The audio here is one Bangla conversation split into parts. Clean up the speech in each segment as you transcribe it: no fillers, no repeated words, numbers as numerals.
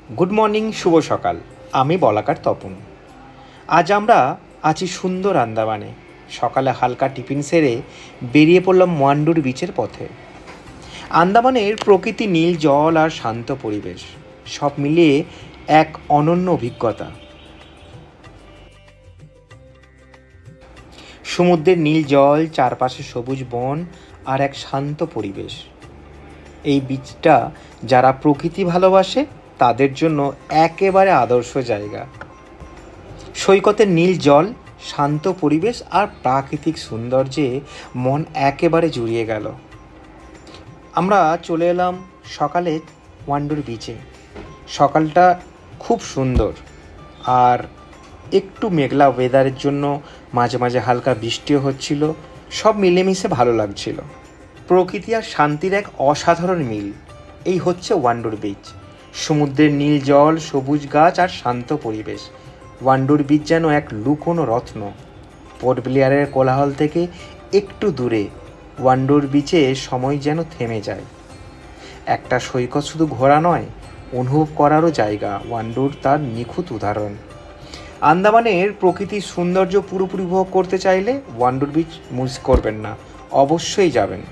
গুড মর্নিং, শুভ সকাল। আমি বলাকার তপন। আজ আমরা আছি সুন্দর আন্দামানে। সকালে হালকা টিফিন সেরে বেরিয়ে পড়লাম মান্ডুর বিচের পথে। আন্দামানের প্রকৃতি, নীল জল আর শান্ত পরিবেশ সব মিলিয়ে এক অনন্য অভিজ্ঞতা। সমুদ্রের নীল জল, চারপাশে সবুজ বন আর এক শান্ত পরিবেশ। এই বিচটা যারা প্রকৃতি ভালোবাসে তাদের জন্য একেবারে আদর্শ জায়গা। সৈকতের নীল জল, শান্ত পরিবেশ আর প্রাকৃতিক সৌন্দর্যে মন একেবারে জুড়িয়ে গেল। আমরা চলে এলাম সকালে ওয়ান্ডুর বিচে। সকালটা খুব সুন্দর আর একটু মেঘলা ওয়েদারের জন্য মাঝে মাঝে হালকা বৃষ্টিও হচ্ছিল। সব মিলেমিশে ভালো লাগছিল। প্রকৃতি আর শান্তির এক অসাধারণ মিল। এই হচ্ছে ওয়ান্ডুর বিচ। সমুদ্রের নীল জল, সবুজ গাছ আর শান্ত পরিবেশ। ওয়ান্ডুর বিচ যেন এক লুকোনো রত্ন। পোর্ট ব্লেয়ারের কোলাহল থেকে একটু দূরে ওয়ান্ডুর বিচে সময় যেন থেমে যায়। একটা সৈকত শুধু ঘোরা নয়, অনুভব করারও জায়গা। ওয়ান্ডুর তার নিখুঁত উদাহরণ। আন্দামানের প্রকৃতির সৌন্দর্য পুরোপুরি উপভোগ করতে চাইলে ওয়ান্ডুর বিচ মিস করবেন না, অবশ্যই যাবেন।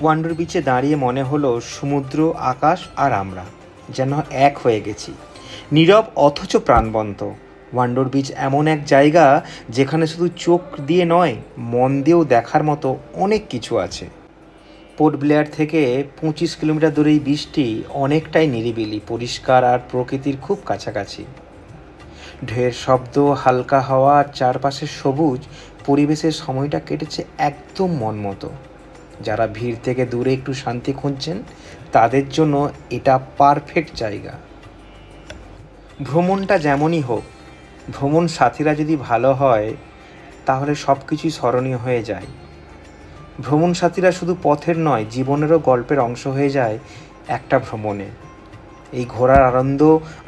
ওয়ান্ডুর বিচে দাঁড়িয়ে মনে হলো সমুদ্র, আকাশ আর আমরা যেন এক হয়ে গেছি, নীরব অথচ প্রাণবন্ত। ওয়ান্ডুর বিচ এমন এক জায়গা যেখানে শুধু চোখ দিয়ে নয়, মন দিয়েও দেখার মতো অনেক কিছু আছে। পোর্ট ব্লেয়ার থেকে 25 কিলোমিটার দূরে এই বিচটি অনেকটাই নিরিবিলি, পরিষ্কার আর প্রকৃতির খুব কাছাকাছি। ঢের শব্দ, হালকা হাওয়া আর চারপাশের সবুজ পরিবেশের সময়টা কেটেছে একদম মন মতো। যারা ভিড় থেকে দূরে একটু শান্তি খুঁজছেন তাদের জন্য এটা পারফেক্ট জায়গা। ভ্রমণটা যেমনই হোক, ভ্রমণ সাথীরা যদি ভালো হয় তাহলে সব কিছুই স্মরণীয় হয়ে যায়। ভ্রমণ সাথীরা শুধু পথের নয়, জীবনেরও গল্পের অংশ হয়ে যায় একটা ভ্রমণে। এই ঘোরার আনন্দ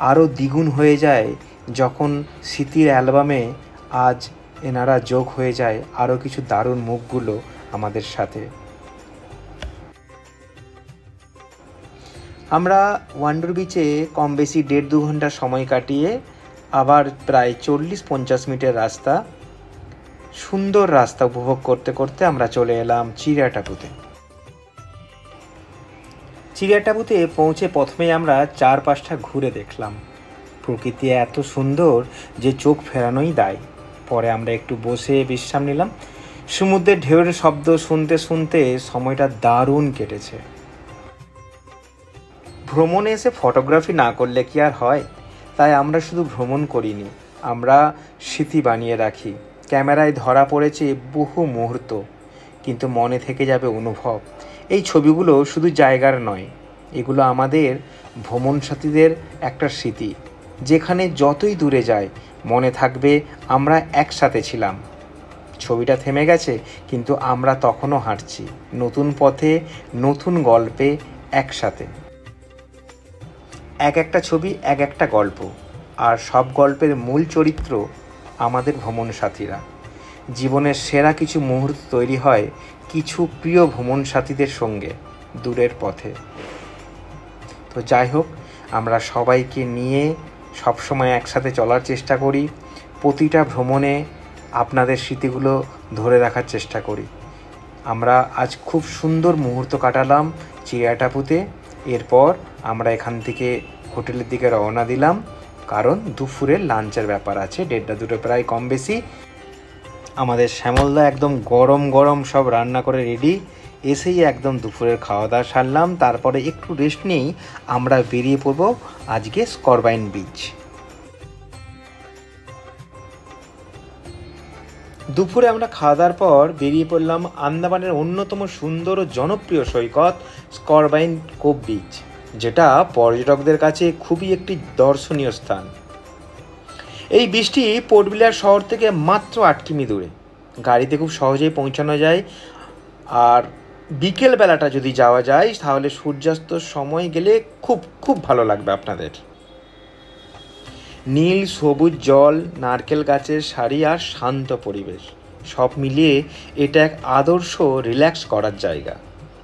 আরও দ্বিগুণ হয়ে যায় যখন স্মৃতির অ্যালবামে আজ এনারা যোগ হয়ে যায় আরও কিছু দারুণ মুখগুলো আমাদের সাথে। আমরা ওয়ান্ডুর বিচে কম বেশি 1.5-2 ঘন্টা সময় কাটিয়ে আবার প্রায় 40-50 মিনিটের রাস্তা, সুন্দর রাস্তা উপভোগ করতে করতে আমরা চলে এলাম চিড়িয়াটাপুতে। চিড়িয়াটাপুতে পৌঁছে প্রথমেই আমরা চারপাশটা ঘুরে দেখলাম। প্রকৃতি এত সুন্দর যে চোখ ফেরানোই দায়। পরে আমরা একটু বসে বিশ্রাম নিলাম। সমুদ্রের ঢেউয়ের শব্দ শুনতে শুনতে সময়টা দারুণ কেটেছে। ভ্রমণে এসে ফটোগ্রাফি না করলে কি আর হয়? তাই আমরা শুধু ভ্রমণ করিনি, আমরা স্মৃতি বানিয়ে রাখি। ক্যামেরায় ধরা পড়েছে বহু মুহূর্ত, কিন্তু মনে থেকে যাবে অনুভব। এই ছবিগুলো শুধু জায়গার নয়, এগুলো আমাদের ভ্রমণ সাথীদের একটা স্মৃতি, যেখানে যতই দূরে যায় মনে থাকবে আমরা একসাথে ছিলাম। ছবিটা থেমে গেছে, কিন্তু আমরা তখনও হাঁটছি নতুন পথে, নতুন গল্পে, একসাথে। এক একটা ছবি এক একটা গল্প, আর সব গল্পের মূল চরিত্র আমাদের ভ্রমণ সাথীরা। জীবনের সেরা কিছু মুহূর্ত তৈরি হয় কিছু প্রিয় ভ্রমণ সাথীদের সঙ্গে দূরের পথে। তো যাই হোক, আমরা সবাইকে নিয়ে সবসময় একসাথে চলার চেষ্টা করি। প্রতিটা ভ্রমণে আপনাদের স্মৃতিগুলো ধরে রাখার চেষ্টা করি। আমরা আজ খুব সুন্দর মুহূর্ত কাটালাম চিড়িয়াটাপুতে। এরপর আমরা এখান থেকে হোটেলের দিকে রওনা দিলাম, কারণ দুপুরের লাঞ্চের ব্যাপার আছে। 1:30-2 প্রায় কম বেশি। আমাদের শ্যামলদা একদম গরম গরম সব রান্না করে রেডি। এসেই একদম দুপুরের খাওয়া দাওয়া সারলাম, তারপরে একটু রেস্ট নিয়েই আমরা বেরিয়ে পড়ব আজকে স্করবাইন বিচ। দুপুরে আমরা খাওয়া দাওয়ার পর বেরিয়ে পড়লাম আন্দামানের অন্যতম সুন্দর ও জনপ্রিয় সৈকত স্করবাইন কোভ বিচ, যেটা পর্যটকদের কাছে খুবই একটি দর্শনীয় স্থান। এই বিচটি পোর্ট ব্লেয়ার শহর থেকে মাত্র 8 কিমি দূরে। গাড়িতে খুব সহজেই পৌঁছানো যায়, আর বিকেল বেলাটা যদি যাওয়া যায় তাহলে সূর্যাস্তর সময় গেলে খুব খুব ভালো লাগবে আপনাদের। নীল সবুজ জল, নারকেল গাছের সারি আর শান্ত পরিবেশ সব মিলিয়ে এটা এক আদর্শ রিল্যাক্স করার জায়গা।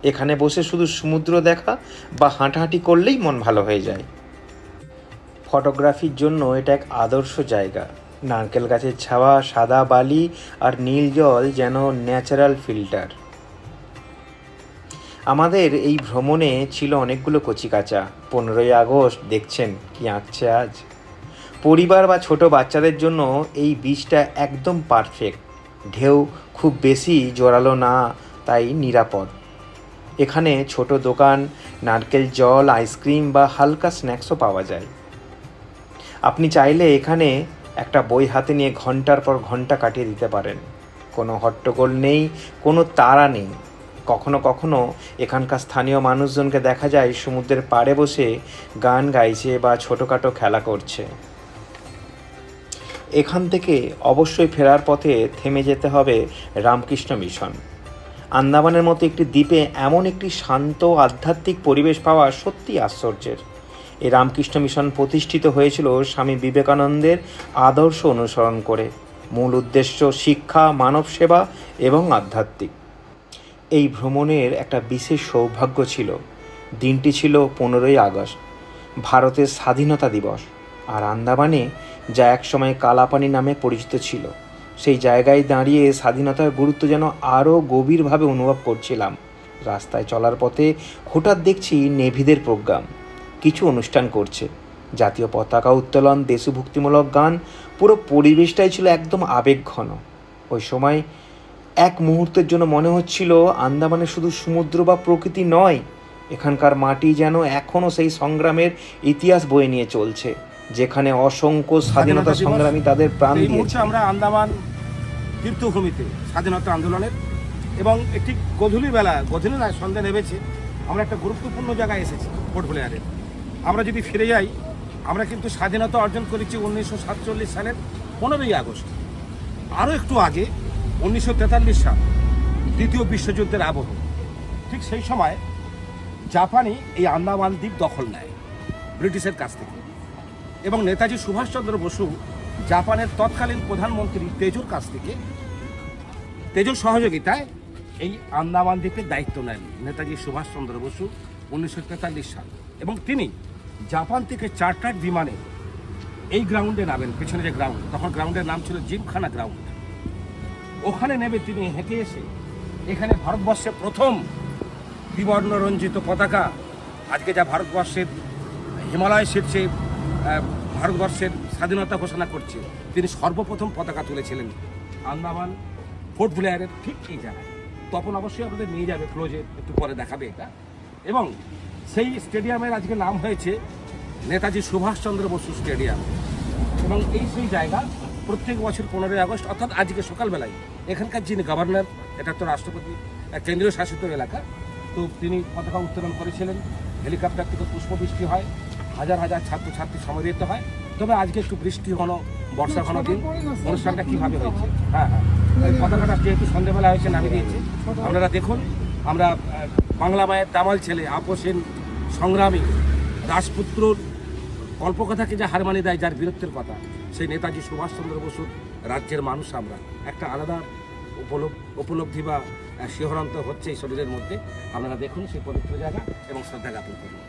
এখানে বসে শুধু সমুদ্র দেখা বা হাঁটাহাঁটি করলেই মন ভালো হয়ে যায়। ফটোগ্রাফির জন্য এটা এক আদর্শ জায়গা। নারকেল গাছের ছাওয়া, সাদা বালি আর নীল জল যেন ন্যাচারাল ফিল্টার। আমাদের এই ভ্রমণে ছিল অনেকগুলো কচিকাঁচা। 15ই আগস্ট দেখছেন কি আঁকছে আজ। পরিবার বা ছোট বাচ্চাদের জন্য এই বীচটা একদম পারফেক্ট। ঢেউ খুব বেশি জোরালো না, তাই নিরাপদ। এখানে ছোট দোকান, নারকেল জল, আইসক্রিম বা হালকা স্ন্যাক্সও পাওয়া যায়। আপনি চাইলে এখানে একটা বই হাতে নিয়ে ঘন্টার পর ঘন্টা কাটিয়ে দিতে পারেন। কোনো হট্টগোল নেই, কোনো তাড়া নেই। কখনো কখনো এখানকার স্থানীয় মানুষজনকে দেখা যায় সমুদ্রের পাড়ে বসে গান গাইছে বা ছোটোখাটো খেলা করছে। এখান থেকে অবশ্যই ফেরার পথে থেমে যেতে হবে রামকৃষ্ণ মিশন। আন্দামানের মতো একটি দ্বীপে এমন একটি শান্ত আধ্যাত্মিক পরিবেশ পাওয়া সত্যি আশ্চর্যের। এই রামকৃষ্ণ মিশন প্রতিষ্ঠিত হয়েছিল স্বামী বিবেকানন্দের আদর্শ অনুসরণ করে। মূল উদ্দেশ্য শিক্ষা, মানব সেবা এবং আধ্যাত্মিক। এই ভ্রমণের একটা বিশেষ সৌভাগ্য ছিল। দিনটি ছিল 15ই আগস্ট, ভারতের স্বাধীনতা দিবস। আর আন্দামানে, যা একসময় কালাপানি নামে পরিচিত ছিল, সেই জায়গায় দাঁড়িয়ে স্বাধীনতার গুরুত্ব যেন আরও গভীরভাবে অনুভব করছিলাম। রাস্তায় চলার পথে হঠাৎ দেখছি নেভিদের প্রোগ্রাম, কিছু অনুষ্ঠান করছে। জাতীয় পতাকা উত্তোলন, দেশভক্তিমূলক গান, পুরো পরিবেশটাই ছিল একদম আবেগঘন। ওই সময় এক মুহূর্তের জন্য মনে হচ্ছিল আন্দামানে শুধু সমুদ্র বা প্রকৃতি নয়, এখানকার মাটি যেন এখনও সেই সংগ্রামের ইতিহাস বয়ে নিয়ে চলছে, যেখানে অসংখ্য স্বাধীনতা সংগ্রামী তাদের প্রাণ দিয়েছে। আমরা আন্দামান তীর্থভূমিতে স্বাধীনতা আন্দোলনের, এবং একটি গধূলি নয়, সন্ধ্যা নেমেছে। আমরা একটা গুরুত্বপূর্ণ জায়গায় এসেছি, পোর্ট ব্লেয়ারে। আমরা যদি ফিরে যাই, আমরা কিন্তু স্বাধীনতা অর্জন করেছি 1947 সালের 15ই আগস্ট। আরও একটু আগে 1943 সাল, দ্বিতীয় বিশ্বযুদ্ধের আবহ। ঠিক সেই সময় জাপানি এই আন্দামান দ্বীপ দখল নেয় ব্রিটিশের কাছ থেকে, এবং নেতাজি সুভাষচন্দ্র বসু জাপানের তৎকালীন প্রধানমন্ত্রী তেজোর কাছ থেকে, তেজোর সহযোগিতায় এই আন্দামান দ্বীপের দায়িত্ব নেন নেতাজি সুভাষচন্দ্র বসু 1943 সাল। এবং তিনি জাপান থেকে চার্টার্ড বিমানে এই গ্রাউন্ডে নামেন। পেছনে যে গ্রাউন্ড, তখন গ্রাউন্ডের নাম ছিল জিমখানা গ্রাউন্ড। ওখানে নেমে তিনি হেঁটে এসে এখানে ভারতবর্ষের প্রথম ত্রিবর্ণ রঞ্জিত পতাকা, আজকে যা ভারতবর্ষের হিমালয় শীর্ষে ভারতবর্ষের স্বাধীনতা ঘোষণা করছে, তিনি সর্বপ্রথম পতাকা তুলেছিলেন আন্দামান পোর্ট ব্লেয়ারের ঠিক এই জায়গায়। তখন অবশ্যই আপনাদের নিয়ে যাবে ক্লোজে, একটু পরে দেখাবে এটা। এবং সেই স্টেডিয়ামের আজকে নাম হয়েছে নেতাজি সুভাষচন্দ্র বসু স্টেডিয়াম। এবং এই সেই জায়গা প্রত্যেক বছর 15ই আগস্ট, অর্থাৎ আজকে সকালবেলায় এখানকার যিনি গভর্নর, এটা তো রাষ্ট্রপতি, কেন্দ্রীয় শাসিত এলাকা, তো তিনি পতাকা উত্তোলন করেছিলেন। হেলিকপ্টার থেকে পুষ্পবৃষ্টি হয়, হাজার হাজার ছাত্রছাত্রী সমবেত হয়। তবে আজকে একটু বৃষ্টি ঘন, বর্ষা ঘন দিন। অনুষ্ঠানটা কীভাবে হয়েছে, হ্যাঁ, এই পতাকাটা যেহেতু সন্ধ্যেবেলা হয়েছে নামিয়ে দিয়েছে। আপনারা দেখুন, আমরা বাংলা মায়ের দামাল ছেলে, আপোষহীন সংগ্রামী রাজপুত্রর কল্পকথাকে যা হার মানিয়ে দেয়, যার বীরত্বের কথা, সেই নেতাজি সুভাষচন্দ্র বসুর রাজ্যের মানুষ আমরা। একটা আলাদা উপলব্ধি বা শিহরন্ত হচ্ছে এই শরীরের মধ্যে। আপনারা দেখুন সেই পবিত্র জায়গা এবং শ্রদ্ধা জ্ঞাপন করুন।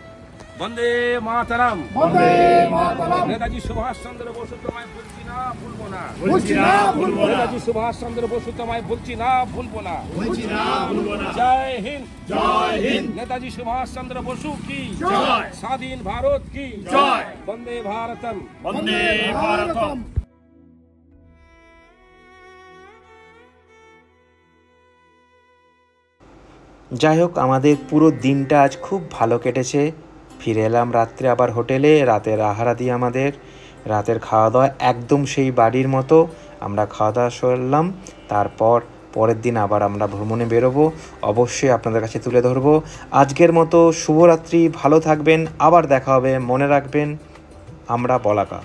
বন্দে মাতরম, বন্দে মাতরম। নেতাজি সুভাষচন্দ্র বসু তোমায় বলছি না, ভুলবো না, বলছি না, ভুলবো না। নেতাজি সুভাষচন্দ্র বসু তোমায় বলছি না, ভুলবো না, বলছি না, ভুলবো না। জয় হিন্দ, জয় হিন্দ। নেতাজি সুভাষচন্দ্র বসু কি জয়, স্বাধীন ভারত কি জয়, বন্দে ভারতম, বন্দে ভারতম। যাই হোক, আমাদের পুরো দিনটা আজ খুব ভালো কেটেছে। ফিরে এলাম রাত্রে আবার হোটেলে। রাতের আহারা দিয়ে আমাদের রাতের খাওয়া দাওয়া একদম সেই বাড়ির মতো। আমরা খাওয়া দাওয়া করলাম, তারপর পরের দিন আবার আমরা ভ্রমণে বেরোবো। অবশ্যই আপনাদের কাছে তুলে ধরবো। আজকের মতো শুভরাত্রি, ভালো থাকবেন, আবার দেখা হবে। মনে রাখবেন, আমরা বলাকা।